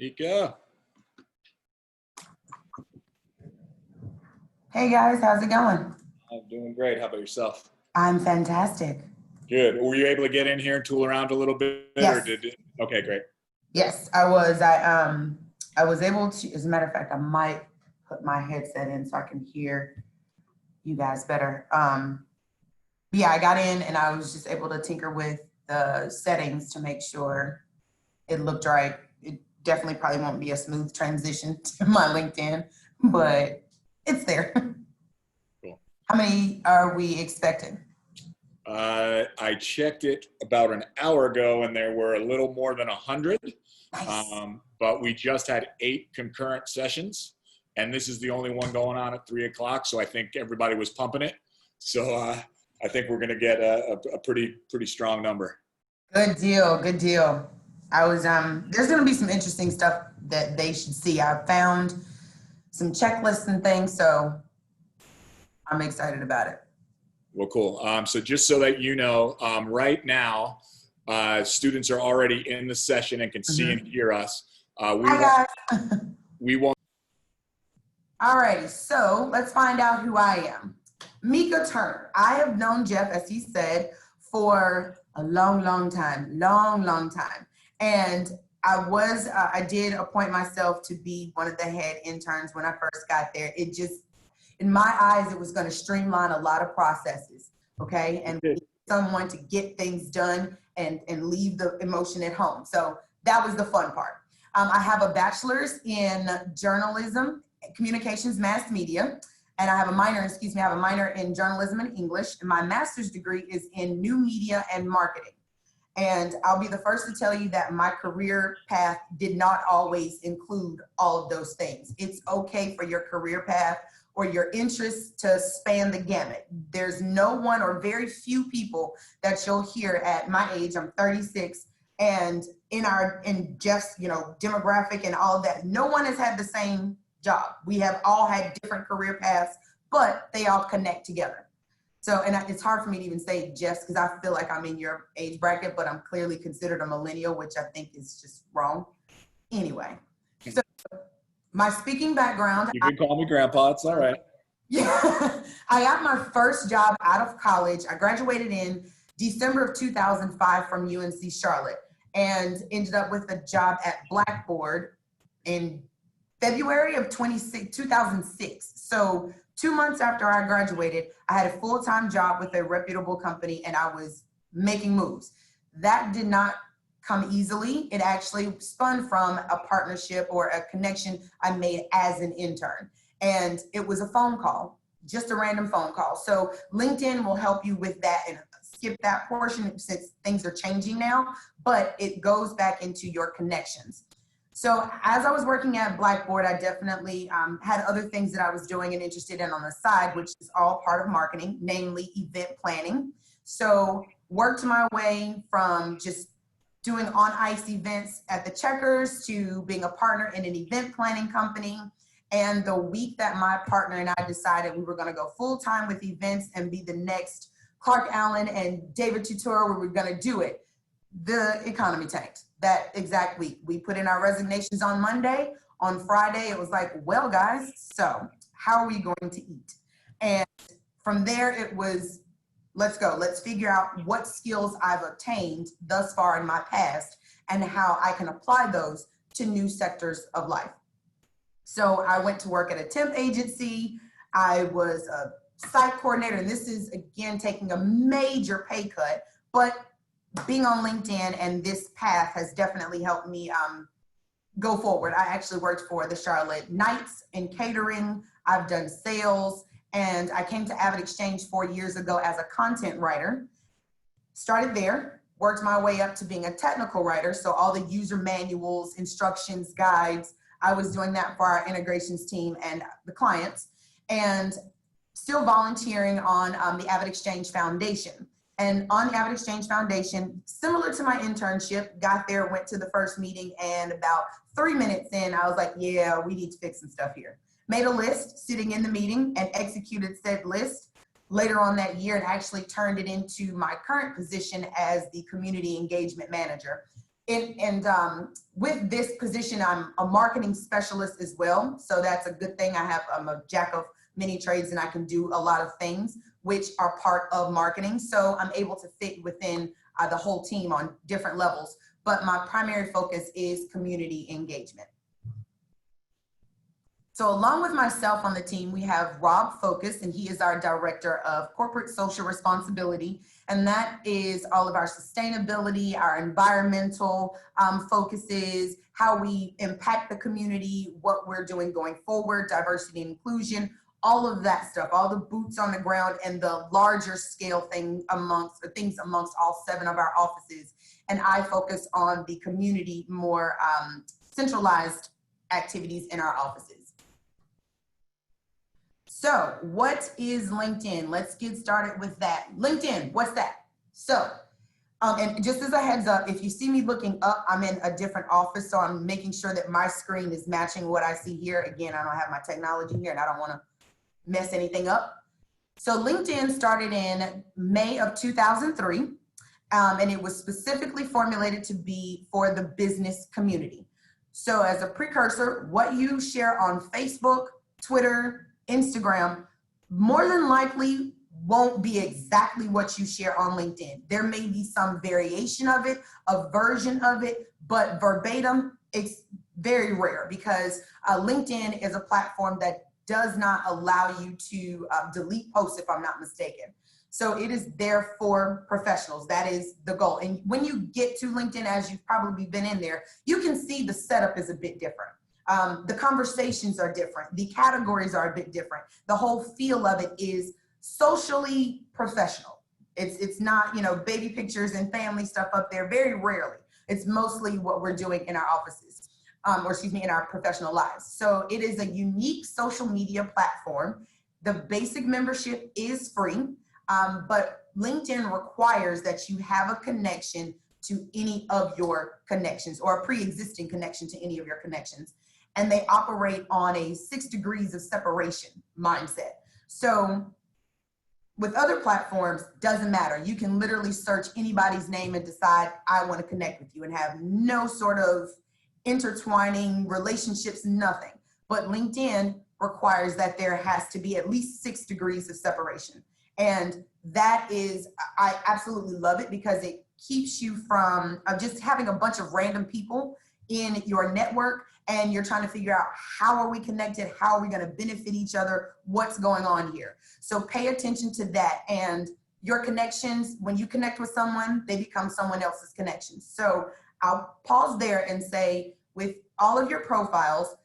Meka. Hey guys, how's it going? I'm doing great. How about yourself? I'm fantastic. Good. Were you able to get in here and tool around a little bit? Yes. Or did it? Okay, great. Yes, I was. I was able to, as a matter of fact, I might put my headset in so I can hear you guys better. Yeah, I got in and I was just able to tinker with the settings to make sure it looked right. It definitely probably won't be a smooth transition to my LinkedIn, but it's there. Cool. How many are we expecting? I checked it about an hour ago and there were a little more than 100. Nice. But we just had 8 concurrent sessions and this is the only one going on at 3 o'clock. So I think everybody was pumping it. So I think we're going to get a pretty strong number. Good deal. Good deal. I was, there's going to be some interesting stuff that they should see. I found some checklists and things, so I'm excited about it. Well, cool. So just so that you know, right now, students are already in the session and can see and hear us. Hi, guys. We won't. All righty, so let's find out who I am. Meka Turner. I have known Jeff, as he said, for a long time. And I did appoint myself to be one of the head interns when I first got there. It just, in my eyes, it was going to streamline a lot of processes, okay? And someone to get things done and leave the emotion at home. So that was the fun part. I have a bachelor's in journalism, communications, mass media, and I have a minor in journalism and English, and my master's degree is in new media and marketing. And I'll be the first to tell you that my career path did not always include all of those things. It's okay for your career path or your interests to span the gamut. There's no one or very few people that you'll hear at my age, I'm 36, and in just, demographic and all of that, no one has had the same job. We have all had different career paths, but they all connect together. So, and it's hard for me to even say just because I feel like I'm in your age bracket, but I'm clearly considered a millennial, which I think is just wrong. Anyway, so my speaking background. You can call me grandpa, it's all right. Yeah, I got my first job out of college. I graduated in December of 2005 from UNC Charlotte and ended up with a job at Blackboard in February of 2006. So 2 months after I graduated, I had a full-time job with a reputable company and I was making moves. That did not come easily. It actually spun from a partnership or a connection I made as an intern. And it was a phone call, just a random phone call. So LinkedIn will help you with that and skip that portion since things are changing now, but it goes back into your connections. So as I was working at Blackboard, I definitely had other things that I was doing and interested in on the side, which is all part of marketing, namely event planning. So worked my way from just doing on-ice events at the Checkers to being a partner in an event planning company. And the week that my partner and I decided we were going to go full-time with events and be the next Clark Allen and David Tutorial, we were going to do it, the economy tanked. That exact week. We put in our resignations on Monday. On Friday, it was like, well, guys, so how are we going to eat? And from there, it was, let's go. Let's figure out what skills I've obtained thus far in my past and how I can apply those to new sectors of life. So I went to work at a temp agency. I was a site coordinator, and this is, again, taking a major pay cut, but being on LinkedIn and this path has definitely helped me go forward. I actually worked for the Charlotte Knights in catering. I've done sales, and I came to AvidXChange 4 years ago as a content writer. Started there, worked my way up to being a technical writer. So all the user manuals, instructions, guides, I was doing that for our integrations team and the clients, and still volunteering on the AvidXChange Foundation. And on the AvidXChange Foundation, similar to my internship, got there, went to the first meeting, and about 3 minutes in, I was like, yeah, we need to fix some stuff here. Made a list sitting in the meeting and executed said list later on that year and actually turned it into my current position as the community engagement manager. With this position, I'm a marketing specialist as well. So that's a good thing. I'm a jack of many trades and I can do a lot of things which are part of marketing. So I'm able to fit within the whole team on different levels. But my primary focus is community engagement. So along with myself on the team, we have Rob Focus, and he is our Director of Corporate Social Responsibility. And that is all of our sustainability, our environmental focuses, how we impact the community, what we're doing going forward, diversity and inclusion, all of that stuff, all the boots on the ground and the larger scale things amongst all 7 of our offices. And I focus on the community, more centralized activities in our offices. So what is LinkedIn? Let's get started with that. LinkedIn, what's that? So, and just as a heads up, if you see me looking up, I'm in a different office, so I'm making sure that my screen is matching what I see here. Again, I don't have my technology here and I don't want to mess anything up. So LinkedIn started in May of 2003, and it was specifically formulated to be for the business community. So as a precursor, what you share on Facebook, Twitter, Instagram, more than likely won't be exactly what you share on LinkedIn. There may be some variation of it, a version of it, but verbatim, it's very rare because LinkedIn is a platform that does not allow you to delete posts, if I'm not mistaken. So it is there for professionals. That is the goal. And when you get to LinkedIn, as you've probably been in there, you can see the setup is a bit different. The conversations are different. The categories are a bit different. The whole feel of it is socially professional. It's not, baby pictures and family stuff up there, very rarely. It's mostly what we're doing in our offices, in our professional lives. So it is a unique social media platform. The basic membership is free, but LinkedIn requires that you have a connection to any of your connections or a pre-existing connection to any of your connections. And they operate on a 6 degrees of separation mindset. So with other platforms, doesn't matter. You can literally search anybody's name and decide, I want to connect with you, and have no sort of intertwining relationships, nothing. But LinkedIn requires that there has to be at least 6 degrees of separation. And that is, I absolutely love it because it keeps you from just having a bunch of random people in your network, and you're trying to figure out how are we connected, how are we going to benefit each other, what's going on here. So pay attention to that, and your connections, when you connect with someone, they become someone else's connections. So I'll pause there and say, with all of your profiles,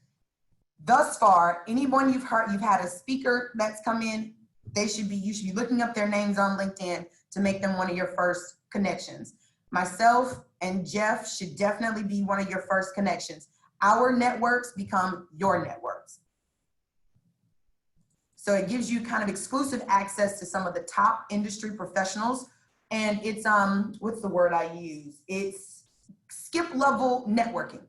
thus far, anyone you've had a speaker that's come in, you should be looking up their names on LinkedIn to make them one of your first connections. Myself and Jeff should definitely be one of your first connections. Our networks become your networks. So it gives you kind of exclusive access to some of the top industry professionals. And it's, what's the word I use? It's skip level networking.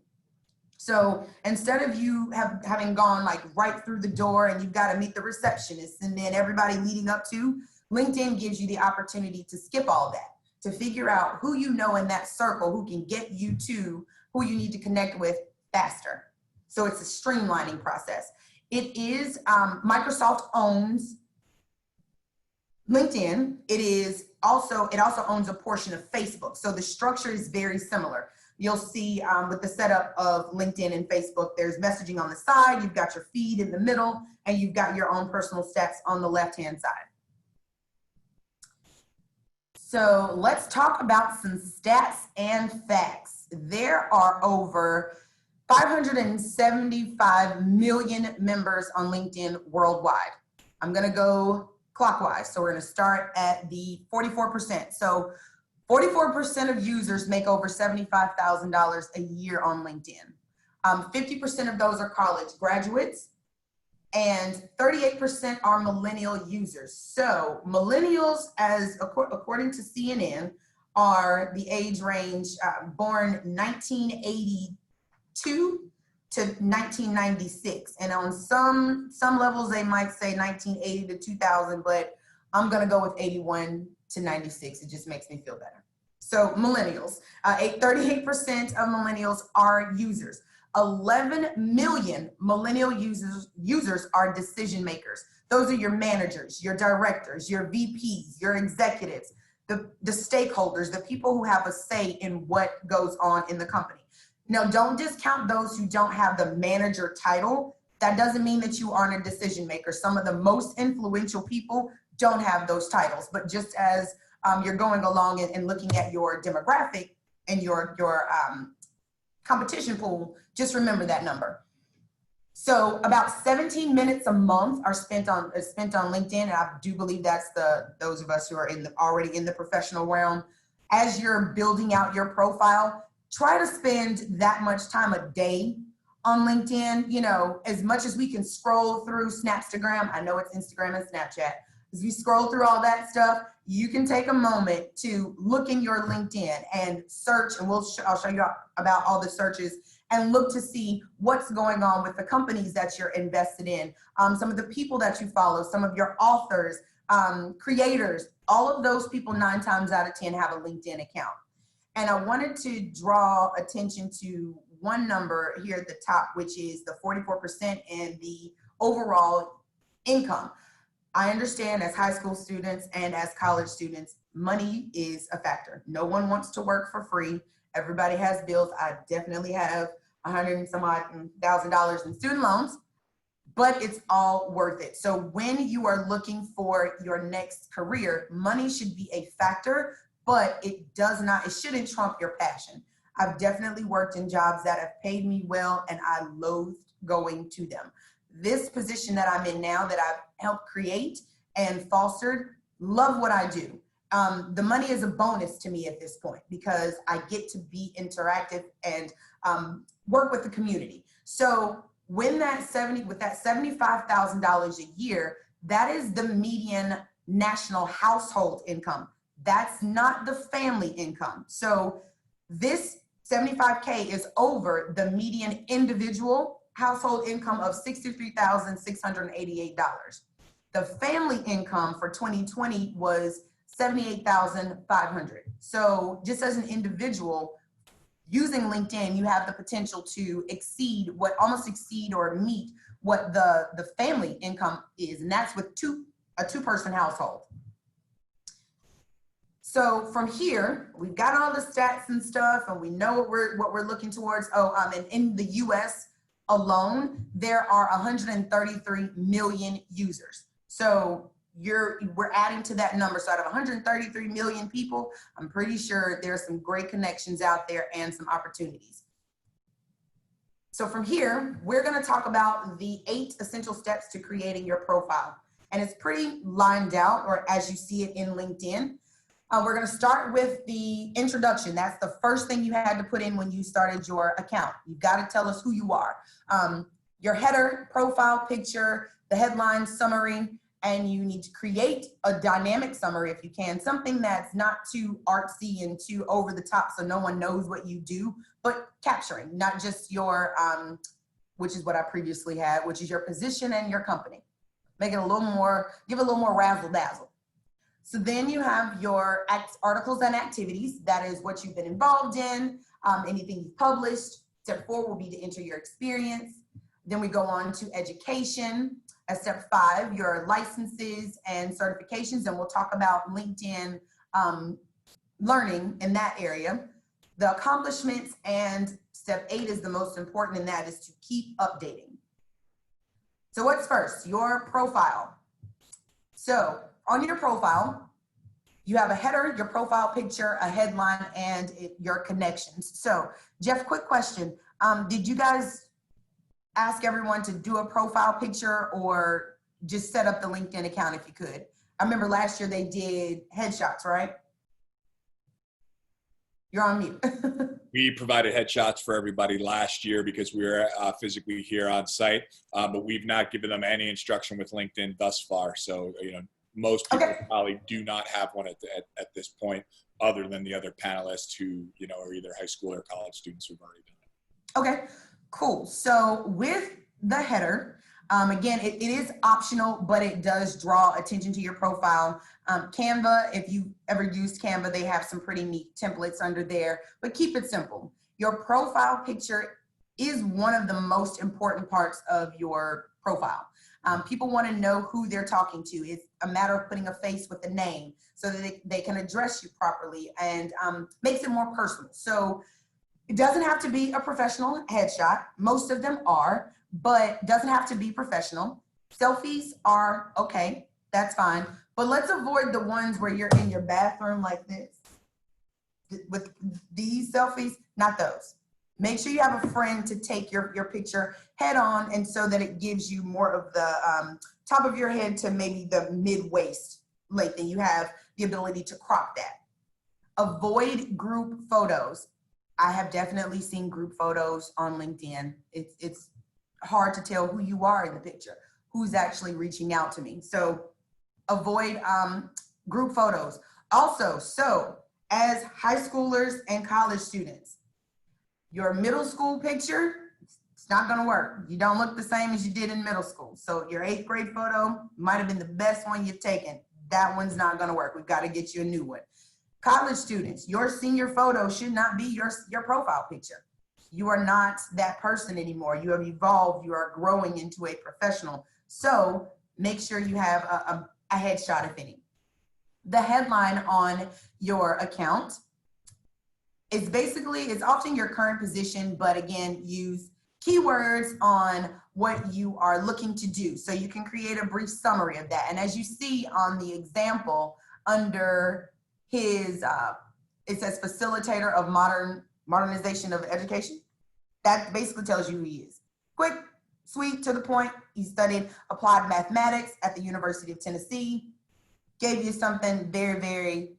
So instead of you having gone like right through the door and you've got to meet the receptionist and then everybody leading up to, LinkedIn gives you the opportunity to skip all that, to figure out who you know in that circle who can get you to who you need to connect with faster. So it's a streamlining process. It is, Microsoft owns LinkedIn. It also owns a portion of Facebook. So the structure is very similar. You'll see with the setup of LinkedIn and Facebook, there's messaging on the side, you've got your feed in the middle, and you've got your own personal stats on the left-hand side. So let's talk about some stats and facts. There are over 575 million members on LinkedIn worldwide. I'm gonna go clockwise. So we're gonna start at the 44%. So 44% of users make over $75,000 a year on LinkedIn. 50% of those are college graduates, and 38% are millennial users. So millennials, according to CNN, are the age range born 1982 to 1996. And on some levels, they might say 1980 to 2000, but I'm gonna go with 81 to 96. It just makes me feel better. So millennials, 38% of millennials are users. 11 million millennial users are decision makers. Those are your managers, your directors, your VPs, your executives, the stakeholders, the people who have a say in what goes on in the company. Now, don't discount those who don't have the manager title. That doesn't mean that you aren't a decision maker. Some of the most influential people don't have those titles, but just as you're going along and looking at your demographic and your competition pool, just remember that number. So about 17 minutes a month are spent on LinkedIn, and I do believe that's those of us who are already in the professional realm. As you're building out your profile, try to spend that much time a day on LinkedIn. You know, as much as we can scroll through Snapstagram, I know it's Instagram and Snapchat. As we scroll through all that stuff, you can take a moment to look in your LinkedIn and search, and I'll show you about all the searches, and look to see what's going on with the companies that you're invested in, some of the people that you follow, some of your authors, creators. All of those people 9 times out of 10 have a LinkedIn account. And I wanted to draw attention to one number here at the top, which is the 44% in the overall income. I understand as high school students and as college students, money is a factor. No one wants to work for free. Everybody has bills. I definitely have $100,000 and some odd thousand in student loans, but it's all worth it. So when you are looking for your next career, money should be a factor, but it shouldn't trump your passion. I've definitely worked in jobs that have paid me well, and I loathed going to them. This position that I'm in now, that I've helped create and fostered, love what I do. The money is a bonus to me at this point because I get to be interactive and work with the community. So when with that $75,000 a year, that is the median national household income. That's not the family income. So this 75K is over the median individual household income of $63,688. The family income for 2020 was $78,500. So just as an individual using LinkedIn, you have the potential to almost exceed or meet what the family income is, and that's with a two-person household. So from here, we've got all the stats and stuff, and we know what we're looking towards. And in the US alone, there are 133 million users. So we're adding to that number. So out of 133 million people, I'm pretty sure there's some great connections out there and some opportunities. So from here, we're going to talk about the 8 essential steps to creating your profile. And it's pretty lined out, or as you see it in LinkedIn. We're going to start with the introduction. That's the first thing you had to put in when you started your account. You've got to tell us who you are. Your header, profile picture, the headline, summary, and you need to create a dynamic summary if you can, something that's not too artsy and too over the top so no one knows what you do, but capturing, not just your, which is what I previously had, which is your position and your company. Make it a little more, give it a little more razzle dazzle. So then you have your articles and activities. That is what you've been involved in, anything you've published. Step 4 will be to enter your experience. Then we go on to education. At step 5, your licenses and certifications, and we'll talk about LinkedIn learning in that area. The accomplishments, and step 8 is the most important, and that is to keep updating. So what's first? Your profile. So on your profile, you have a header, your profile picture, a headline, and your connections. So Jeff, quick question. Did you guys ask everyone to do a profile picture or just set up the LinkedIn account if you could? I remember last year they did headshots, right? You're on mute. We provided headshots for everybody last year because we were physically here on site, but we've not given them any instruction with LinkedIn thus far. So, most people probably do not have one at this point, other than the other panelists who, are either high school or college students who've already done it. Okay, cool. So with the header, Again, it is optional, but it does draw attention to your profile. Canva, if you ever used Canva, they have some pretty neat templates under there, but keep it simple. Your profile picture is one of the most important parts of your profile. People want to know who they're talking to. It's a matter of putting a face with a name so that they can address you properly, and makes it more personal. So it doesn't have to be a professional headshot. Most of them are, but doesn't have to be professional. Selfies are okay, that's fine. But let's avoid the ones where you're in your bathroom like this. With these selfies, not those. Make sure you have a friend to take your picture head on, and so that it gives you more of the top of your head to maybe the mid-waist length, and you have the ability to crop that. Avoid group photos. I have definitely seen group photos on LinkedIn. It's hard to tell who you are in the picture, who's actually reaching out to me. So avoid group photos. Also, so as high schoolers and college students, your middle school picture, it's not gonna work. You don't look the same as you did in middle school. So your 8th grade photo might have been the best one you've taken. That one's not gonna work. We've got to get you a new one. College students, your senior photo should not be your profile picture. You are not that person anymore. You have evolved. You are growing into a professional. So make sure you have a headshot, if any. The headline on your account is basically, it's often your current position, but again, use keywords on what you are looking to do. So you can create a brief summary of that. And as you see on the example under his, it says facilitator of modernization of education. That basically tells you who he is. Quick, sweet, to the point. He studied applied mathematics at the University of Tennessee. Gave you something very, very,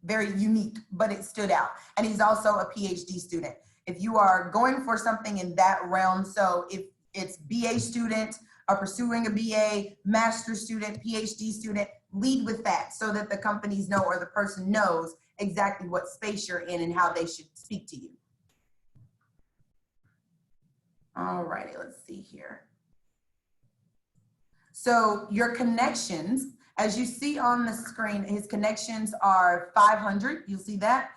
very unique, but it stood out. And he's also a PhD student. If you are going for something in that realm, so if it's BA student or pursuing a BA, master's student, PhD student, lead with that so that the companies know, or the person knows exactly what space you're in and how they should speak to you. All righty, let's see here. So your connections, as you see on the screen, his connections are 500. You'll see that.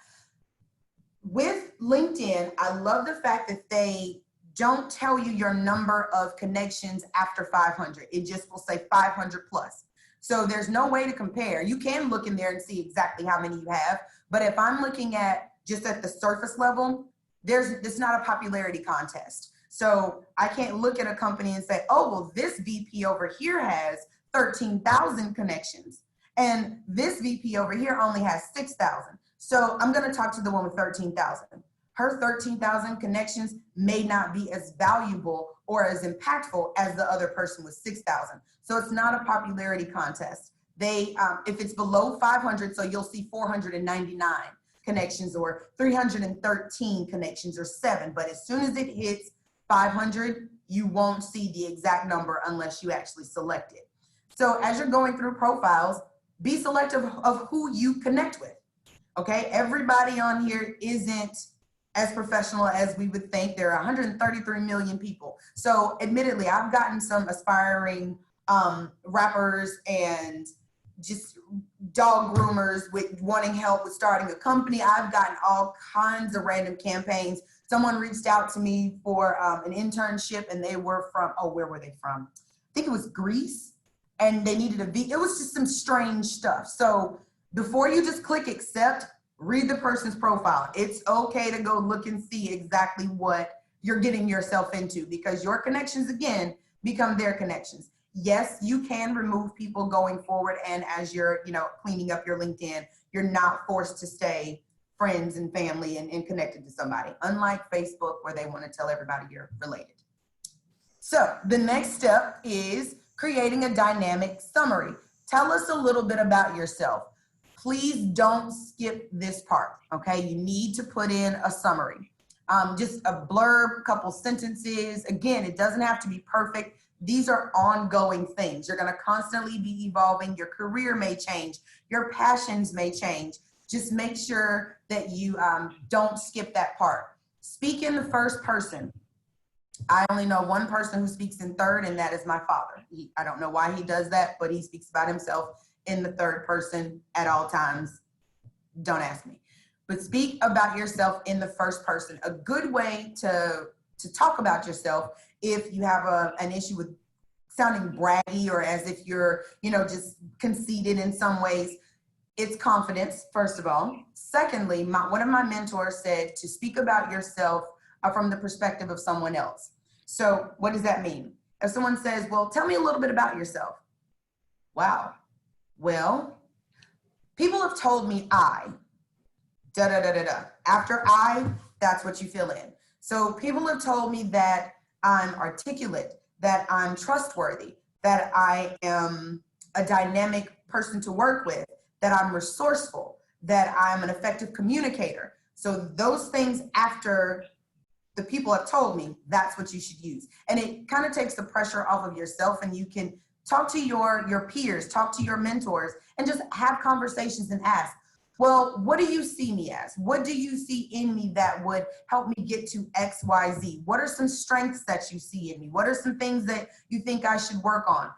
With LinkedIn, I love the fact that they don't tell you your number of connections after 500. It just will say 500 plus. So there's no way to compare. You can look in there and see exactly how many you have, but if I'm looking at just at the surface level, it's not a popularity contest. So I can't look at a company and say, oh, well, this VP over here has 13,000 connections, and this VP over here only has 6,000. So I'm going to talk to the one with 13,000. Her 13,000 connections may not be as valuable or as impactful as the other person with 6,000. So it's not a popularity contest. They, if it's below 500, so you'll see 499 connections or 313 connections or 7. But as soon as it hits 500, you won't see the exact number unless you actually select it. So as you're going through profiles, be selective of who you connect with. Okay, everybody on here isn't as professional as we would think. There are 133 million people. So admittedly, I've gotten some aspiring rappers and just dog groomers with wanting help with starting a company. I've gotten all kinds of random campaigns. Someone reached out to me for an internship, and they were from, oh, where were they from? I think it was Greece, and they needed it was just some strange stuff. So before you just click accept, read the person's profile. It's okay to go look and see exactly what you're getting yourself into, because your connections, again, become their connections. Yes, you can remove people going forward, and as you're, cleaning up your LinkedIn, you're not forced to stay friends and family and connected to somebody, unlike Facebook, where they want to tell everybody you're related. So the next step is creating a dynamic summary. Tell us a little bit about yourself. Please don't skip this part, okay? You need to put in a summary. Just a blurb, couple sentences. Again, it doesn't have to be perfect. These are ongoing things. You're gonna constantly be evolving. Your career may change. Your passions may change. Just make sure that you don't skip that part. Speak in the first person. I only know one person who speaks in third, and that is my father. I don't know why he does that, but he speaks about himself in the third person at all times. Don't ask me. But speak about yourself in the first person. A good way to talk about yourself, if you have an issue with sounding braggy or as if you're, just conceited in some ways, it's confidence, first of all. Secondly, one of my mentors said to speak about yourself from the perspective of someone else. So what does that mean? If someone says, well, tell me a little bit about yourself. Wow. Well, people have told me After that's what you fill in. So people have told me that I'm articulate, that I'm trustworthy, that I am a dynamic person to work with, that I'm resourceful, that I'm an effective communicator. So those things after the people have told me, that's what you should use. And it kind of takes the pressure off of yourself, and you can talk to your peers, talk to your mentors, and just have conversations and ask, well, what do you see me as? What do you see in me that would help me get to X, Y, Z? What are some strengths that you see in me? What are some things that you think I should work on?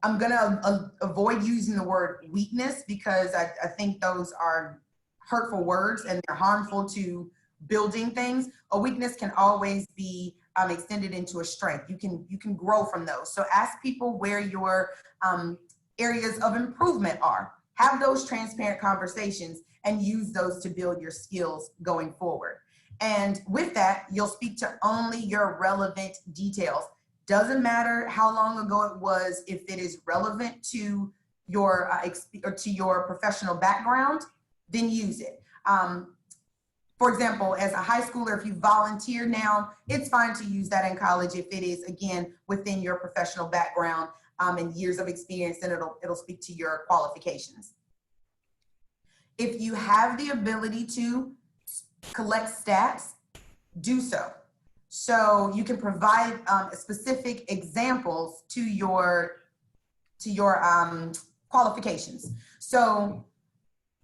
I'm gonna avoid using the word weakness, because I think those are hurtful words and they're harmful to building things. A weakness can always be extended into a strength. You can grow from those. So ask people where your areas of improvement are. Have those transparent conversations and use those to build your skills going forward. And with that, you'll speak to only your relevant details. Doesn't matter how long ago it was, if it is relevant to your to your professional background, then use it. For example, as a high schooler, if you volunteer now, it's fine to use that in college if it is, again, within your professional background and years of experience, and it'll speak to your qualifications. If you have the ability to collect stats, do so. So you can provide specific examples to your qualifications. So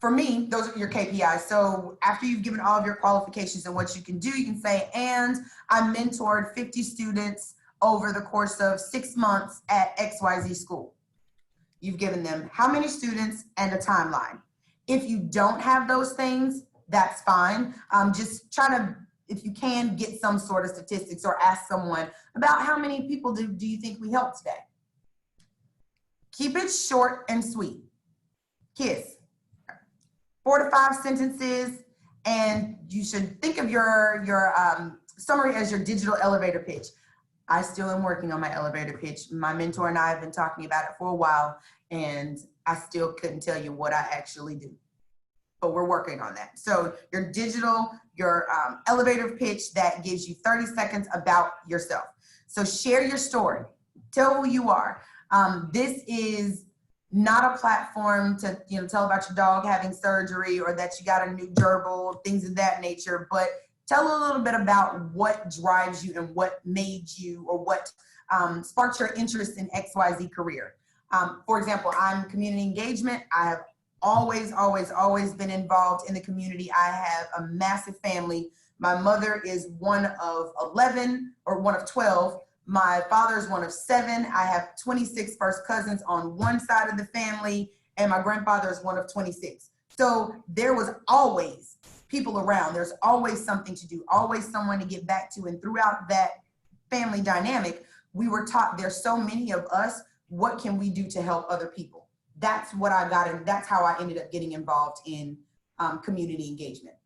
for me, those are your KPIs. So after you've given all of your qualifications and what you can do, you can say, and I mentored 50 students over the course of 6 months at XYZ school. You've given them how many students and a timeline. If you don't have those things, that's fine. Just try to, if you can, get some sort of statistics or ask someone about how many people do you think we helped today. Keep it short and sweet. KISS. 4 to 5 sentences, and you should think of your summary as your digital elevator pitch. I still am working on my elevator pitch. My mentor and I have been talking about it for a while, and I still couldn't tell you what I actually do, but we're working on that. So your digital, your elevator pitch that gives you 30 seconds about yourself. So share your story. Tell who you are. This is not a platform to tell about your dog having surgery or that you got a new gerbil, things of that nature, but tell a little bit about what drives you and what made you, or what sparked your interest in XYZ career. For example, I'm community engagement. I have always been involved in the community. I have a massive family. My mother is one of 11 or one of 12. My father is one of 7. I have 26 first cousins on one side of the family, and my grandfather is one of 26. So there was always people around. There's always something to do, always someone to get back to. And throughout that family dynamic, we were taught, there's so many of us, what can we do to help other people? That's what I got, and that's how I ended up getting involved in community engagement.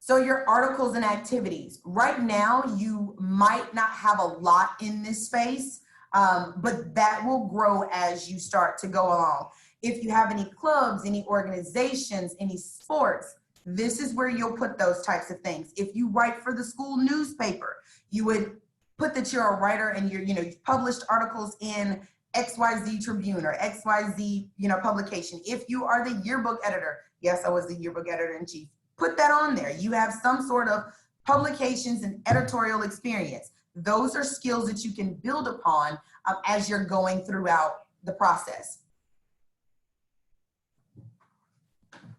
So your articles and activities. Right now, you might not have a lot in this space, but that will grow as you start to go along. If you have any clubs, any organizations, any sports, this is where you'll put those types of things. If you write for the school newspaper, you would put that you're a writer and you've published articles in XYZ Tribune or XYZ, publication. If you are the yearbook editor, yes, I was the yearbook editor in chief. Put that on there. You have some sort of publications and editorial experience. Those are skills that you can build upon as you're going throughout the process.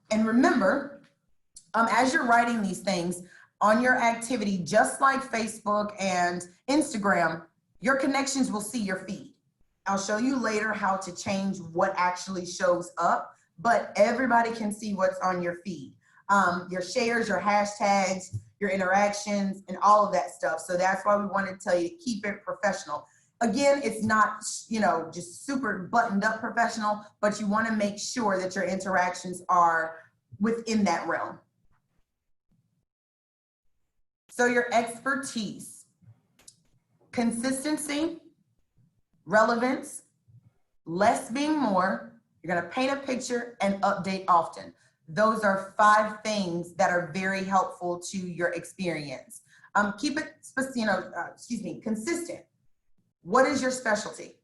And remember, as you're writing these things, on your activity, just like Facebook and Instagram, your connections will see your feed. I'll show you later how to change what actually shows up, but everybody can see what's on your feed. Your shares, your hashtags, your interactions, and all of that stuff. So that's why we wanted to tell you to keep it professional. Again, it's not, you know, just super buttoned up professional, but you want to make sure that your interactions are within that realm. So your expertise, consistency, relevance, less being more, you're going to paint a picture and update often. Those are 5 things that are very helpful to your experience. Keep it, consistent. What is your specialty?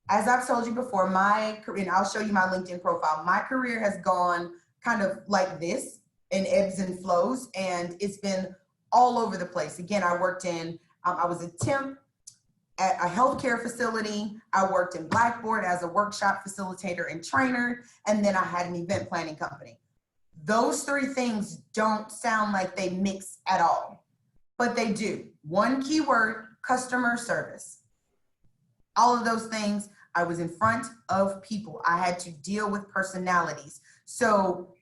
As I've told you before, my career, and I'll show you my LinkedIn profile, my career has gone kind of like this in ebbs and flows, and it's been all over the place. Again, I worked in, I was a temp at a healthcare facility. I worked in Blackboard as a workshop facilitator and trainer, and then I had an event planning company. Those 3 things don't sound like they mix at all, but they do. One keyword, customer service. All of those things, I was in front of people. I had to deal with personalities. So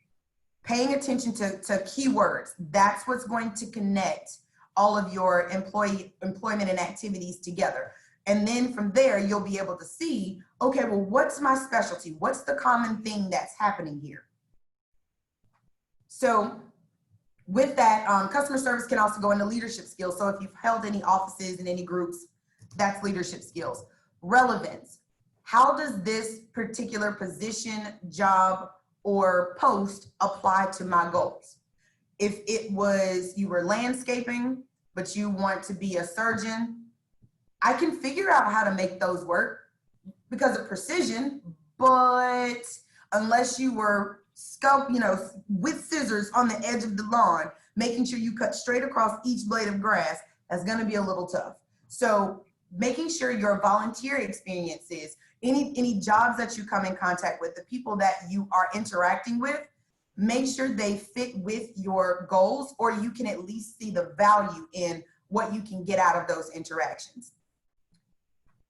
paying attention to keywords, that's what's going to connect all of your employment and activities together. And then from there, you'll be able to see, okay, well, what's my specialty? What's the common thing that's happening here? So with that, customer service can also go into leadership skills. So if you've held any offices in any groups, that's leadership skills. Relevance. How does this particular position, job, or post apply to my goals? If it was, you were landscaping, but you want to be a surgeon, I can figure out how to make those work because of precision, but unless you were with scissors on the edge of the lawn, making sure you cut straight across each blade of grass, that's gonna be a little tough. So making sure your volunteer experiences, any jobs that you come in contact with, the people that you are interacting with, make sure they fit with your goals, or you can at least see the value in what you can get out of those interactions.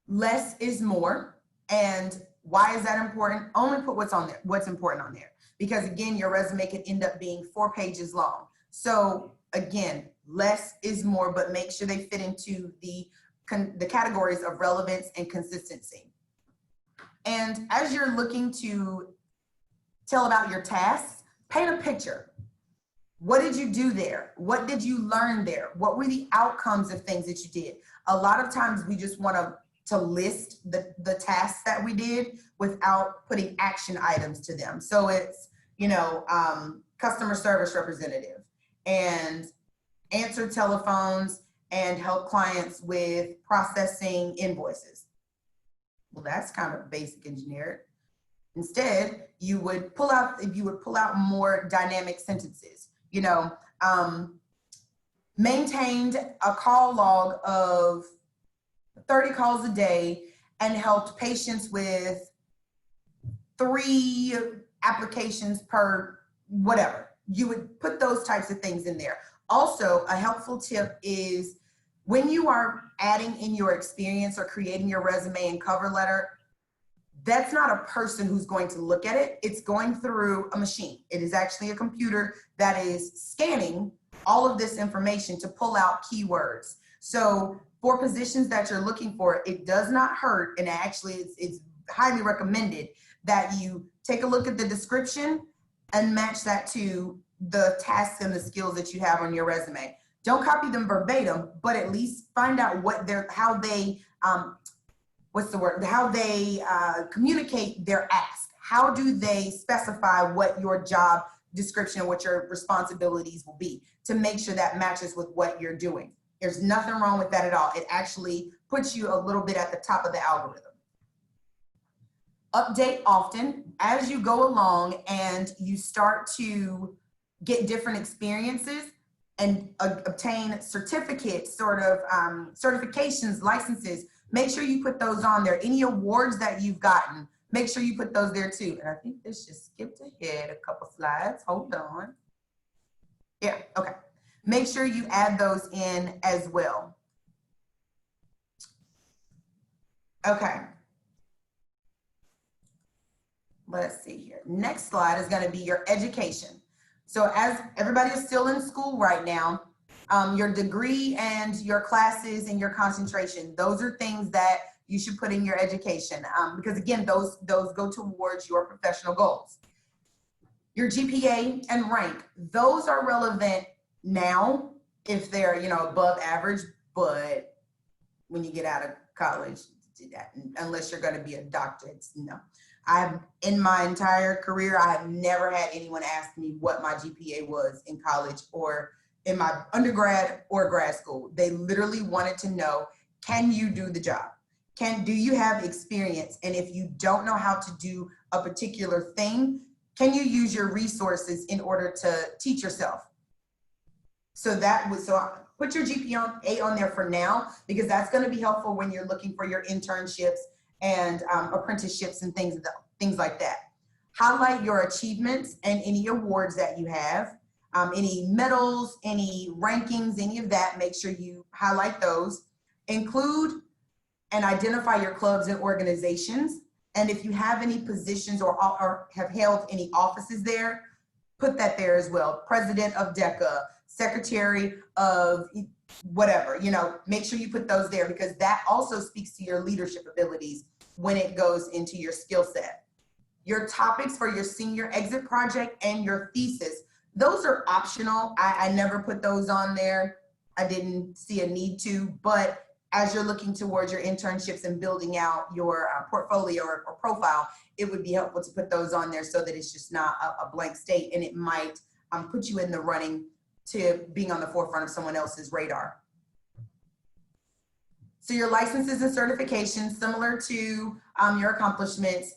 Less is more. And why is that important? Only put what's on there, what's important on there. Because again, your resume can end up being 4 pages long. So again, less is more, but make sure they fit into the categories of relevance and consistency. And as you're looking to tell about your tasks, paint a picture. What did you do there? What did you learn there? What were the outcomes of things that you did? A lot of times we just want to list the tasks that we did without putting action items to them. So it's, customer service representative and answer telephones and help clients with processing invoices. Well, that's kind of basic engineering. Instead, you would pull out more dynamic sentences. Maintained a call log of 30 calls a day and helped patients with 3 applications per whatever. You would put those types of things in there. Also, a helpful tip is when you are adding in your experience or creating your resume and cover letter, that's not a person who's going to look at it. It's going through a machine. It is actually a computer that is scanning all of this information to pull out keywords. So for positions that you're looking for, it does not hurt, and actually it's highly recommended that you take a look at the description and match that to the tasks and the skills that you have on your resume. Don't copy them verbatim, but at least find out how they communicate their ask. How do they specify what your job description, what your responsibilities will be, to make sure that matches with what you're doing. There's nothing wrong with that at all. It actually puts you a little bit at the top of the algorithm. Update often as you go along and you start to get different experiences and obtain certificates, certifications, licenses. Make sure you put those on there. Any awards that you've gotten, make sure you put those there too. And I think this just skipped ahead a couple slides. Hold on. Yeah, okay. Make sure you add those in as well. Okay. Let's see here. Next slide is going to be your education. So as everybody is still in school right now, your degree and your classes and your concentration, those are things that you should put in your education, because again, those go towards your professional goals. Your GPA and rank, those are relevant now if they're, above average, but when you get out of college, unless you're going to be a doctor, it's in my entire career, I have never had anyone ask me what my GPA was in college or in my undergrad or grad school. They literally wanted to know, can you do the job? Do you have experience? And if you don't know how to do a particular thing, can you use your resources in order to teach yourself? So put your GPA on there for now, because that's going to be helpful when you're looking for your internships and apprenticeships and things like that. Highlight your achievements and any awards that you have, any medals, any rankings, any of that. Make sure you highlight those. Include and identify your clubs and organizations. And if you have any positions or have held any offices there, put that there as well. President of DECA, secretary of whatever, make sure you put those there, because that also speaks to your leadership abilities when it goes into your skill set. Your topics for your senior exit project and your thesis, those are optional. I never put those on there. I didn't see a need to, but as you're looking towards your internships and building out your portfolio or profile, it would be helpful to put those on there so that it's just not a blank state, and it might put you in the running to being on the forefront of someone else's radar. So your licenses and certifications, similar to your accomplishments,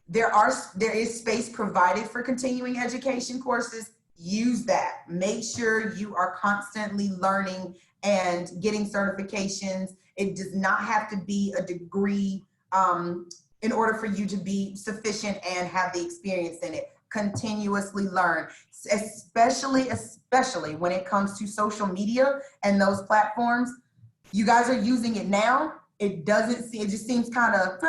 there is space provided for continuing education courses. Use that. Make sure you are constantly learning and getting certifications. It does not have to be a degree in order for you to be sufficient and have the experience in it. Continuously learn, especially when it comes to social media and those platforms. You guys are using it now. It just seems kind of,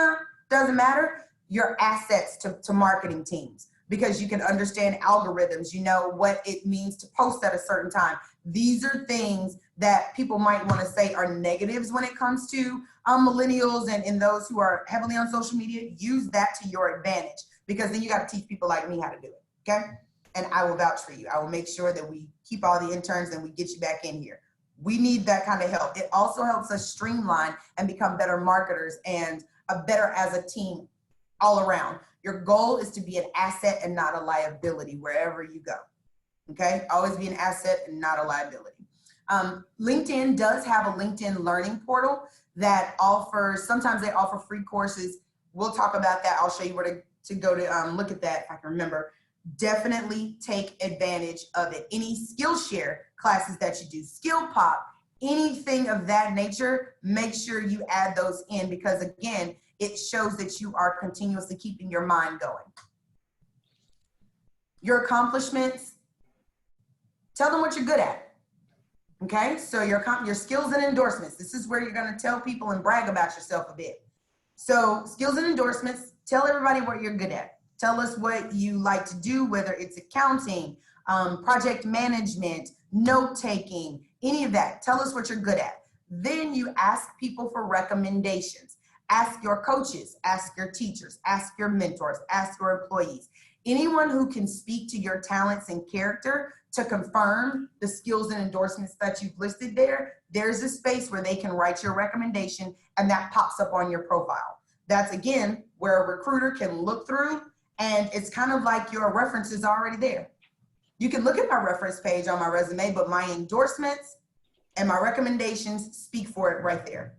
doesn't matter. Your assets to marketing teams, because you can understand algorithms, you know what it means to post at a certain time. These are things that people might want to say are negatives when it comes to millennials and those who are heavily on social media. Use that to your advantage, because then you got to teach people like me how to do it, okay? And I will vouch for you. I will make sure that we keep all the interns and we get you back in here. We need that kind of help. It also helps us streamline and become better marketers and better as a team all around. Your goal is to be an asset and not a liability wherever you go, okay? Always be an asset and not a liability. LinkedIn does have a LinkedIn learning portal that sometimes they offer free courses. We'll talk about that. I'll show you where to go to look at that if I can remember. Definitely take advantage of it. Any Skillshare classes that you do, Skill Pop, anything of that nature, make sure you add those in, because again, it shows that you are continuously keeping your mind going. Your accomplishments, tell them what you're good at. Okay, so your skills and endorsements. This is where you're going to tell people and brag about yourself a bit. So skills and endorsements, tell everybody what you're good at. Tell us what you like to do, whether it's accounting, project management, note-taking, any of that. Tell us what you're good at. Then you ask people for recommendations. Ask your coaches, ask your teachers, ask your mentors, ask your employees. Anyone who can speak to your talents and character to confirm the skills and endorsements that you've listed there, there's a space where they can write your recommendation and that pops up on your profile. That's, again, where a recruiter can look through, and it's kind of like your reference is already there. You can look at my reference page on my resume, but my endorsements and my recommendations speak for it right there.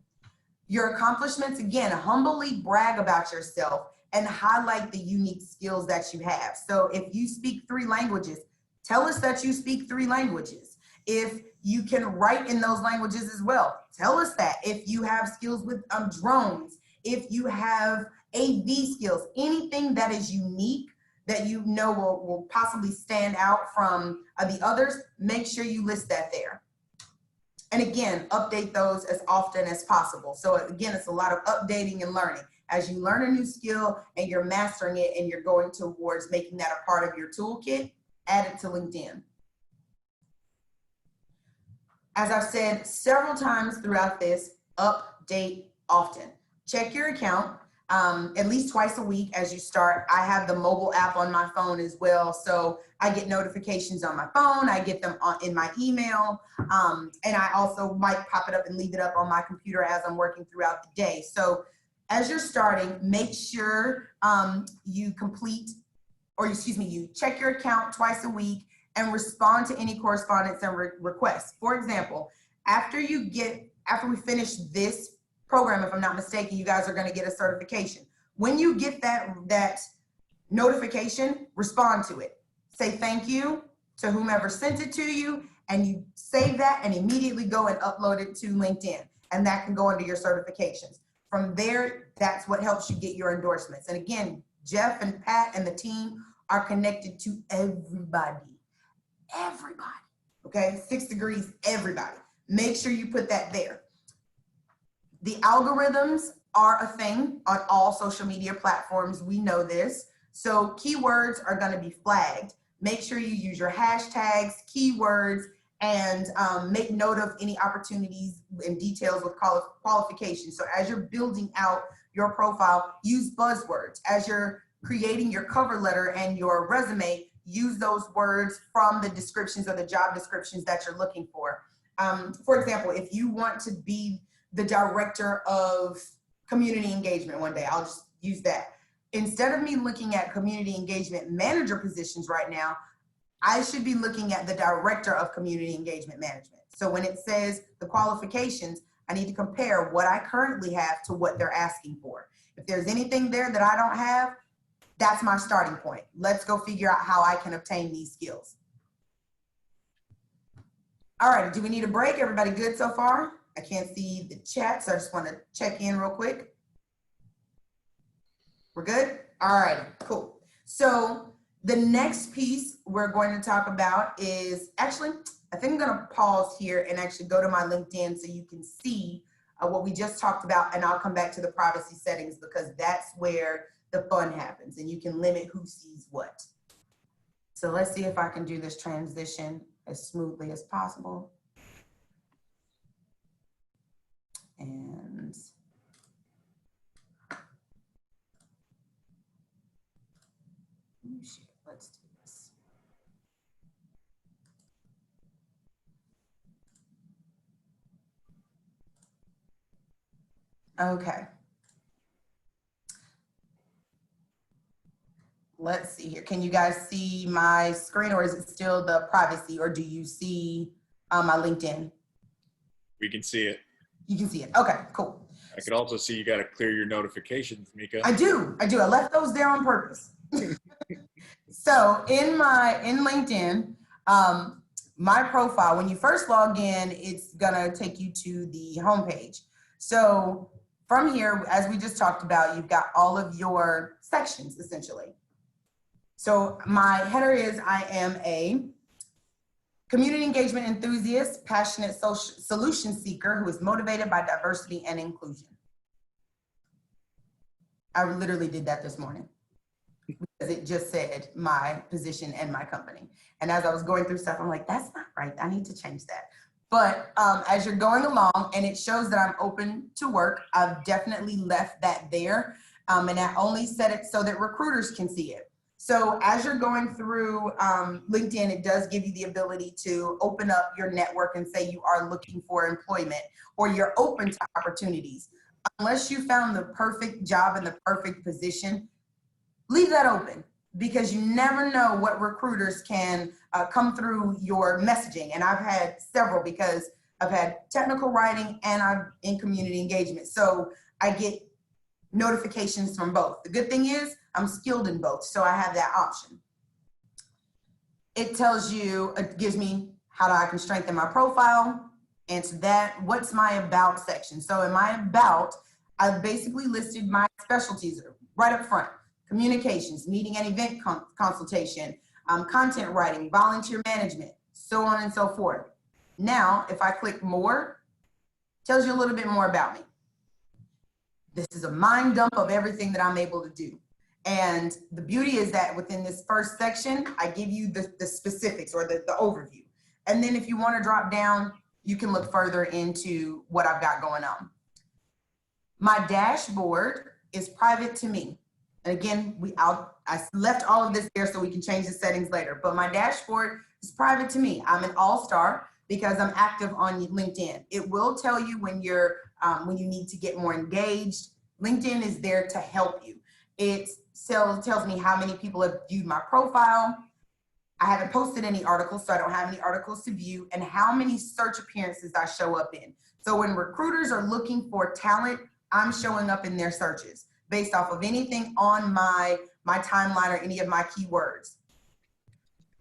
Your accomplishments, again, humbly brag about yourself and highlight the unique skills that you have. So if you speak 3 languages, tell us that you speak 3 languages. If you can write in those languages as well, tell us that. If you have skills with drones, if you have AV skills, anything that is unique that you know will possibly stand out from the others, make sure you list that there. And again, update those as often as possible. So again, it's a lot of updating and learning. As you learn a new skill and you're mastering it and you're going towards making that a part of your toolkit, add it to LinkedIn. As I've said several times throughout this, update often. Check your account at least twice a week as you start. I have the mobile app on my phone as well, so I get notifications on my phone. I get them in my email, and I also might pop it up and leave it up on my computer as I'm working throughout the day. So as you're starting, make sure you check your account twice a week and respond to any correspondence and requests. For example, after we finish this program, if I'm not mistaken, you guys are going to get a certification. When you get that notification, respond to it. Say thank you to whomever sent it to you, and you save that and immediately go and upload it to LinkedIn, and that can go under your certifications. From there, that's what helps you get your endorsements. And again, Jeff and Pat and the team are connected to everybody, okay? 6 degrees, everybody. Make sure you put that there. The algorithms are a thing on all social media platforms. We know this. So keywords are going to be flagged. Make sure you use your hashtags, keywords, and make note of any opportunities and details with qualifications. So as you're building out your profile, use buzzwords. As you're creating your cover letter and your resume, use those words from the descriptions or the job descriptions that you're looking for. For example, if you want to be the director of community engagement one day, I'll just use that. Instead of me looking at community engagement manager positions right now, I should be looking at the director of community engagement management. So when it says the qualifications, I need to compare what I currently have to what they're asking for. If there's anything there that I don't have, that's my starting point. Let's go figure out how I can obtain these skills. All right, do we need a break? Everybody good so far? I can't see the chat, so I just want to check in real quick. We're good? All right, cool. So the next piece we're going to talk about is, actually, I think I'm going to pause here and actually go to my LinkedIn so you can see what we just talked about, and I'll come back to the privacy settings because that's where the fun happens and you can limit who sees what. So let's see if I can do this transition as smoothly as possible. And let's do this. Okay. Let's see here. Can you guys see my screen, or is it still the privacy, or do you see my LinkedIn? We can see it. You can see it. Okay, cool. I could also see you got to clear your notifications, Meka. I do. I left those there on purpose. So in LinkedIn, my profile, when you first log in, it's gonna take you to the homepage. So from here, as we just talked about, you've got all of your sections essentially. So my header is, I am a community engagement enthusiast, passionate solution seeker who is motivated by diversity and inclusion. I literally did that this morning because it just said my position and my company. And as I was going through stuff, I'm like, that's not right. I need to change that. But as you're going along and it shows that I'm open to work, I've definitely left that there. And I only set it so that recruiters can see it. So as you're going through LinkedIn, it does give you the ability to open up your network and say you are looking for employment or you're open to opportunities. Unless you found the perfect job and the perfect position, leave that open because you never know what recruiters can come through your messaging. And I've had several because I've had technical writing and I'm in community engagement. So I get notifications from both. The good thing is I'm skilled in both, so I have that option. It tells you, it gives me how I can strengthen my profile, answer that. What's my about section? So in my about, I've basically listed my specialties right up front. communications, meeting and event consultation, content writing, volunteer management, so on and so forth. Now, if I click more, tells you a little bit more about me. This is a mind dump of everything that I'm able to do. And the beauty is that within this first section, I give you the specifics or the overview. And then if you want to drop down, you can look further into what I've got going on. My dashboard is private to me. And again, I left all of this there so we can change the settings later, but my dashboard is private to me. I'm an all-star because I'm active on LinkedIn. It will tell you when you need to get more engaged. LinkedIn is there to help you. It tells me how many people have viewed my profile. I haven't posted any articles, so I don't have any articles to view, and how many search appearances I show up in. So when recruiters are looking for talent, I'm showing up in their searches based off of anything on my timeline or any of my keywords.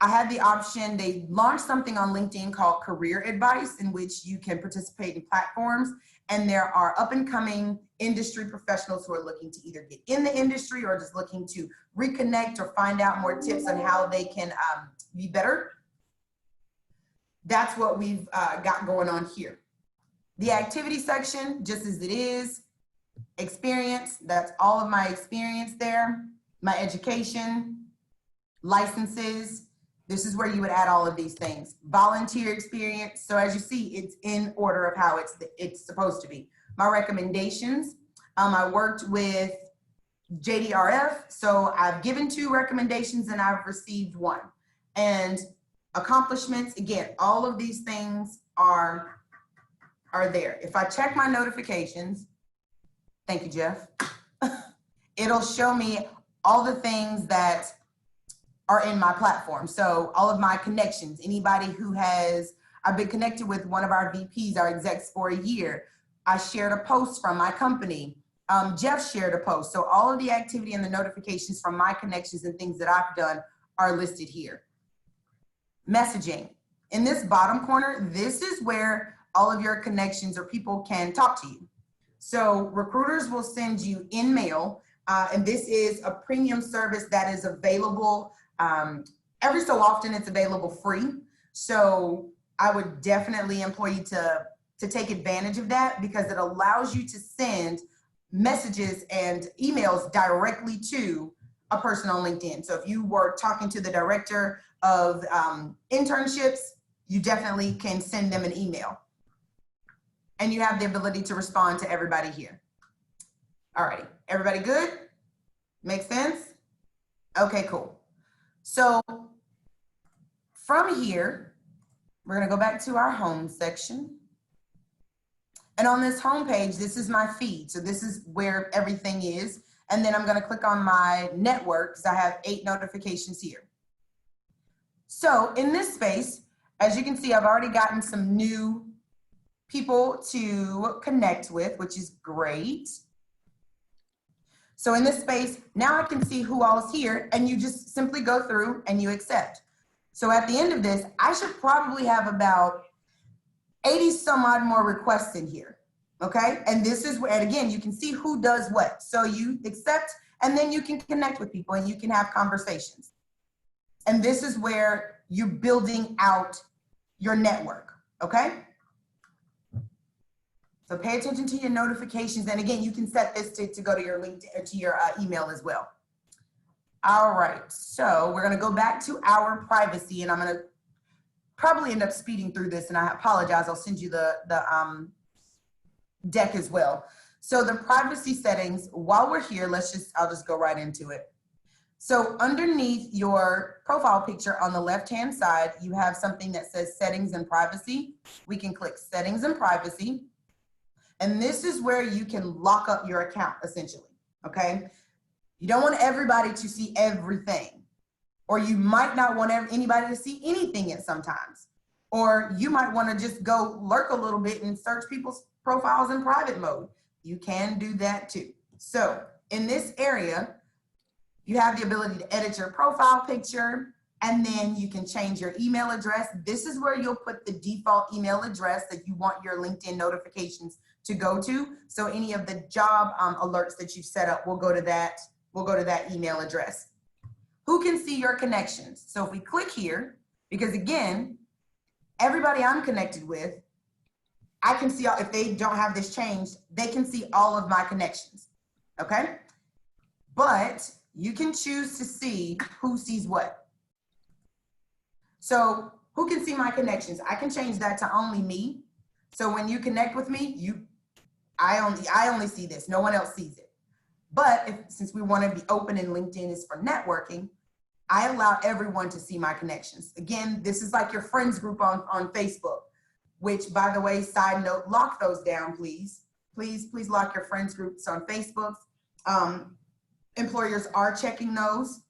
I had the option, they launched something on LinkedIn called Career Advice, in which you can participate in platforms, and there are up and coming industry professionals who are looking to either get in the industry or just looking to reconnect or find out more tips on how they can be better. That's what we've got going on here. The activity section, just as it is. Experience, that's all of my experience there. My education, licenses, this is where you would add all of these things. Volunteer experience, so as you see, it's in order of how it's supposed to be. My recommendations, I worked with JDRF, so I've given 2 recommendations and I've received 1. And accomplishments, again, all of these things are there. If I check my notifications, thank you, Jeff, it'll show me all the things that are in my platform. So all of my connections, anybody who I've been connected with one of our VPs, our execs for a year. I shared a post from my company. Jeff shared a post. So all of the activity and the notifications from my connections and things that I've done are listed here. Messaging. In this bottom corner, this is where all of your connections or people can talk to you. So recruiters will send you in mail, and this is a premium service that is available every so often. It's available free. So I would definitely employ you to take advantage of that, because it allows you to send messages and emails directly to a person on LinkedIn. So if you were talking to the director of internships, you definitely can send them an email. And you have the ability to respond to everybody here. All righty, everybody good? Makes sense? Okay, cool. So from here, we're gonna go back to our home section. And on this home page, this is my feed. So this is where everything is. And then I'm gonna click on my network, because I have 8 notifications here. So in this space, as you can see, I've already gotten some new people to connect with, which is great. So in this space, now I can see who all is here, and you just simply go through and you accept. So at the end of this, I should probably have about 80 some odd more requests in here, okay? And this is where, and again, you can see who does what. So you accept, and then you can connect with people and you can have conversations. And this is where you're building out your network, okay? So pay attention to your notifications. And again, you can set this to go to your LinkedIn, to your email as well. All right, so we're gonna go back to our privacy, and I'm gonna probably end up speeding through this, and I apologize. I'll send you the deck as well. So the privacy settings, while we're here, I'll just go right into it. So underneath your profile picture on the left-hand side, you have something that says settings and privacy. We can click settings and privacy. And this is where you can lock up your account, essentially, okay? You don't want everybody to see everything, or you might not want anybody to see anything at sometimes, or you might want to just go lurk a little bit and search people's profiles in private mode. You can do that too. So in this area, you have the ability to edit your profile picture, and then you can change your email address. This is where you'll put the default email address that you want your LinkedIn notifications to go to. So any of the job alerts that you've set up will go to that we'll go to that email address. Who can see your connections? So if we click here, because again, everybody I'm connected with, I can see, if they don't have this changed, they can see all of my connections, okay? But you can choose to see who sees what. So who can see my connections? I can change that to only me. So when you connect with me, I only see this, no one else sees it. But since we want to be open and LinkedIn is for networking, I allow everyone to see my connections. Again, this is like your friends group on Facebook, which, by the way, side note, lock those down, please. Please lock your friends groups on Facebook. Employers are checking those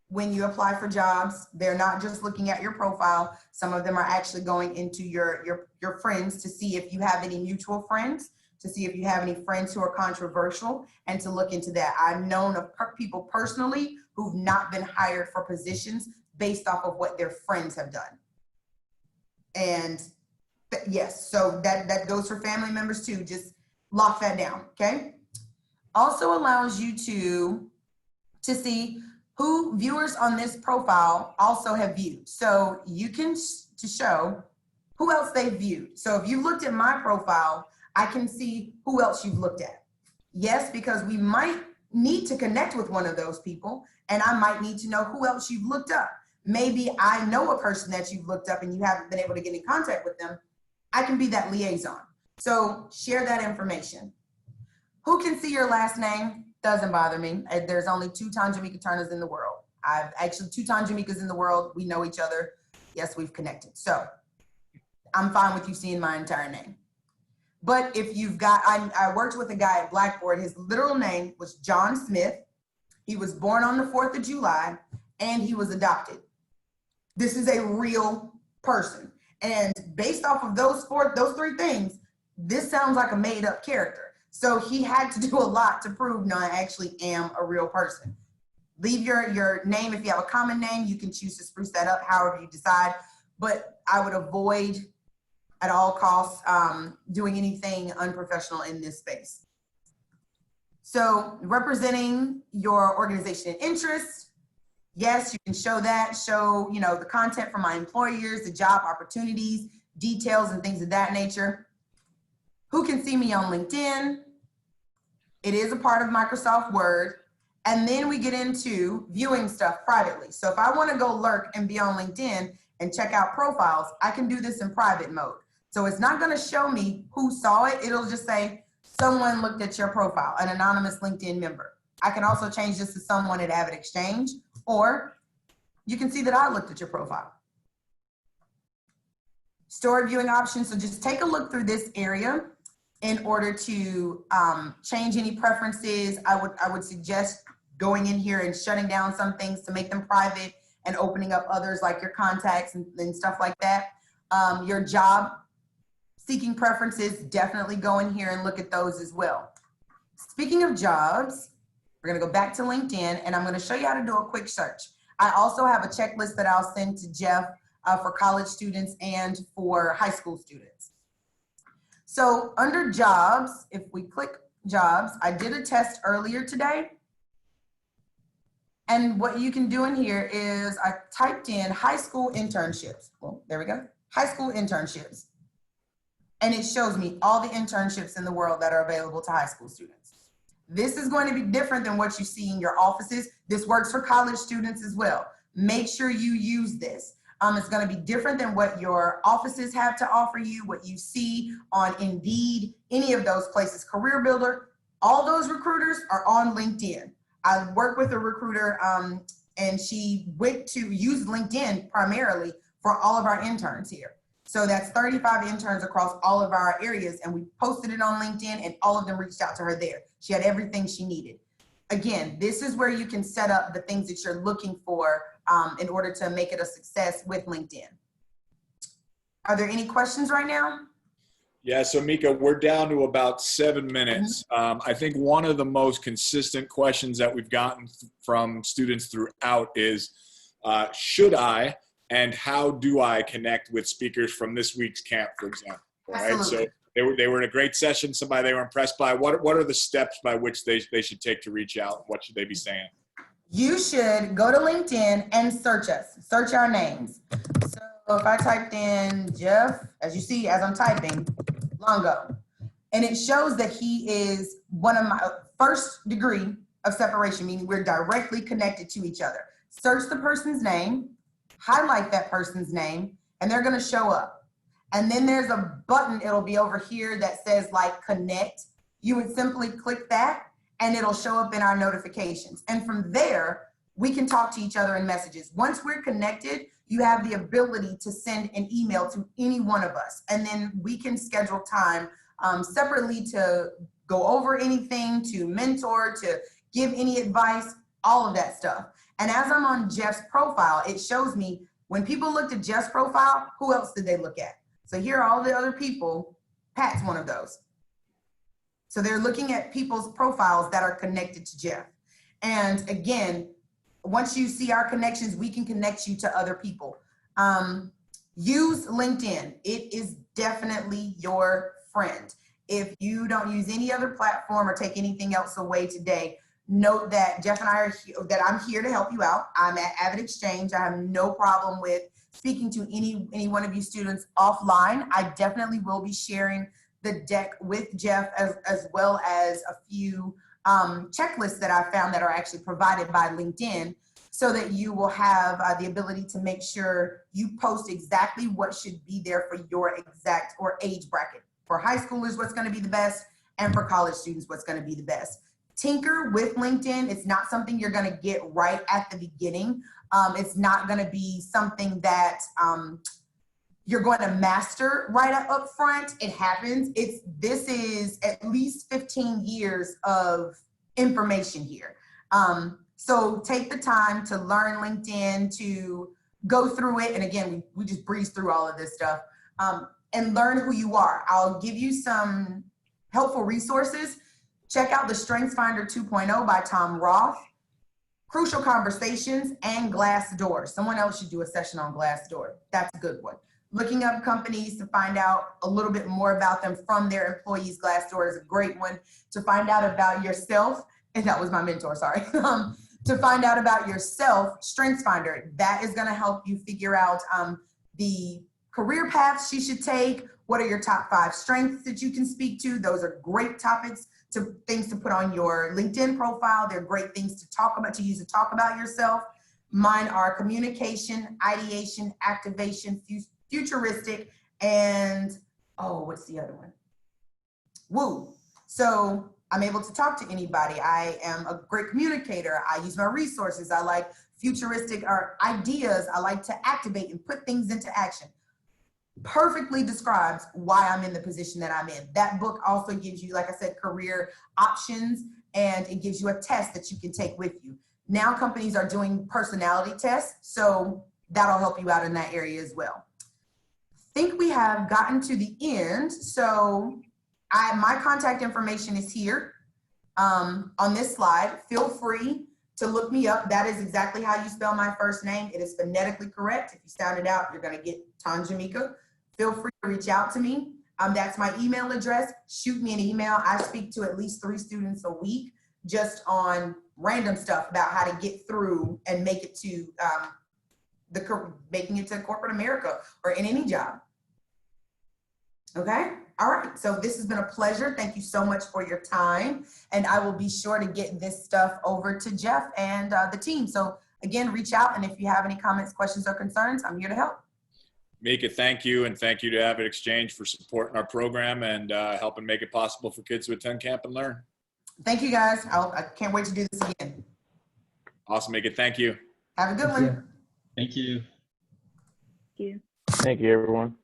when you apply for jobs. They're not just looking at your profile. Some of them are actually going into your friends to see if you have any mutual friends, to see if you have any friends who are controversial, and to look into that. I've known of people personally who've not been hired for positions based off of what their friends have done. And yes, so that goes for family members too. Just lock that down, okay? Also allows you to see who viewers on this profile also have viewed. So you can to show who else they've viewed. So if you looked at my profile, I can see who else you've looked at. Yes, because we might need to connect with one of those people, and I might need to know who else you've looked up. Maybe I know a person that you've looked up and you haven't been able to get in contact with them. I can be that liaison. So share that information. Who can see your last name? Doesn't bother me. There's only 2 Tanjamika Turners in the world. I've actually 2 Tanjamikas in the world. We know each other. Yes, we've connected. So I'm fine with you seeing my entire name. But if you've got, I worked with a guy at Blackboard. His literal name was John Smith. He was born on the 4th of July and he was adopted. This is a real person. And based off of those 3 things, this sounds like a made up character. So he had to do a lot to prove, no, I actually am a real person. Leave your name. If you have a common name, you can choose to spruce that up however you decide. But I would avoid at all costs doing anything unprofessional in this space. So representing your organization and interests, yes, you can show that, show, the content from my employers, the job opportunities, details and things of that nature. Who can see me on LinkedIn? It is a part of Microsoft Word. And then we get into viewing stuff privately. So if I want to go lurk and be on LinkedIn and check out profiles, I can do this in private mode. So it's not going to show me who saw it. It'll just say, someone looked at your profile, an anonymous LinkedIn member. I can also change this to someone at AvidXChange, or you can see that I looked at your profile. Stored viewing options. So just take a look through this area in order to change any preferences. I would suggest going in here and shutting down some things to make them private and opening up others like your contacts and stuff like that. Your job seeking preferences, definitely go in here and look at those as well. Speaking of jobs, we're gonna go back to LinkedIn and I'm gonna show you how to do a quick search. I also have a checklist that I'll send to Jeff for college students and for high school students. So under jobs, if we click jobs, I did a test earlier today. And what you can do in here is I typed in high school internships. Well, there we go, high school internships. And it shows me all the internships in the world that are available to high school students. This is going to be different than what you see in your offices. This works for college students as well. Make sure you use this. It's going to be different than what your offices have to offer you, what you see on Indeed, any of those places, Career Builder. All those recruiters are on LinkedIn. I work with a recruiter and she went to use LinkedIn primarily for all of our interns here. So that's 35 interns across all of our areas, and we posted it on LinkedIn and all of them reached out to her there. She had everything she needed. Again, this is where you can set up the things that you're looking for in order to make it a success with LinkedIn. Are there any questions right now? Yeah, so Meka, we're down to about 7 minutes. I think one of the most consistent questions that we've gotten from students throughout is, should I and how do I connect with speakers from this week's camp, for example? Right? So they were in a great session, somebody they were impressed by. What are the steps by which they should take to reach out? What should they be saying? You should go to LinkedIn and search us, search our names. So if I typed in Jeff, as you see, as I'm typing, Longo, and it shows that he is one of my first degree of separation, meaning we're directly connected to each other. Search the person's name, highlight that person's name, and they're gonna show up. And then there's a button, it'll be over here that says like connect. You would simply click that and it'll show up in our notifications. And from there, we can talk to each other in messages. Once we're connected, you have the ability to send an email to any one of us. And then we can schedule time separately to go over anything, to mentor, to give any advice, all of that stuff. And as I'm on Jeff's profile, it shows me when people looked at Jeff's profile, who else did they look at? So here are all the other people. Pat's one of those. So they're looking at people's profiles that are connected to Jeff. And again, once you see our connections, we can connect you to other people. Use LinkedIn. It is definitely your friend. If you don't use any other platform or take anything else away today, note that Jeff and I are here, that I'm here to help you out. I'm at AvidXChange. I have no problem with speaking to any one of you students offline. I definitely will be sharing the deck with Jeff as well as a few checklists that I found that are actually provided by LinkedIn, so that you will have the ability to make sure you post exactly what should be there for your exact or age bracket. For high schoolers, what's going to be the best, and for college students, what's going to be the best. Tinker with LinkedIn. It's not something you're going to get right at the beginning. It's not going to be something that you're going to master right up front. It happens. This is at least 15 years of information here. So take the time to learn LinkedIn, to go through it. And again, we just breeze through all of this stuff and learn who you are. I'll give you some helpful resources. Check out the StrengthsFinder 2.0 by Tom Roth, Crucial Conversations, and Glassdoor. Someone else should do a session on Glassdoor. That's a good one. Looking up companies to find out a little bit more about them from their employees. Glassdoor is a great one. To find out about yourself, and that was my mentor, sorry. To find out about yourself, StrengthsFinder, that is gonna help you figure out the career paths you should take. What are your top 5 strengths that you can speak to? Those are great topics, things to put on your LinkedIn profile. They're great things to talk about, to use to talk about yourself. Mine are communication, ideation, activation, futuristic, and what's the other one? Woo. So I'm able to talk to anybody. I am a great communicator. I use my resources. I like futuristic ideas. I like to activate and put things into action. Perfectly describes why I'm in the position that I'm in. That book also gives you, like I said, career options, and it gives you a test that you can take with you. Now companies are doing personality tests, so that'll help you out in that area as well. I think we have gotten to the end, so my contact information is here on this slide. Feel free to look me up. That is exactly how you spell my first name. It is phonetically correct. If you sound it out, you're gonna get Tanja Meka. Feel free to reach out to me. That's my email address. Shoot me an email. I speak to at least 3 students a week just on random stuff about how to get through and make it to making it to corporate America or in any job. Okay. All right. So this has been a pleasure. Thank you so much for your time. And I will be sure to get this stuff over to Jeff and the team. So again, reach out. And if you have any comments, questions, or concerns, I'm here to help. Meka, thank you. And thank you to AvidXChange for supporting our program and helping make it possible for kids to attend camp and learn. Thank you, guys. I can't wait to do this again. Awesome, Meka. Thank you. Have a good one. Thank you. Thank you. Thank you, everyone.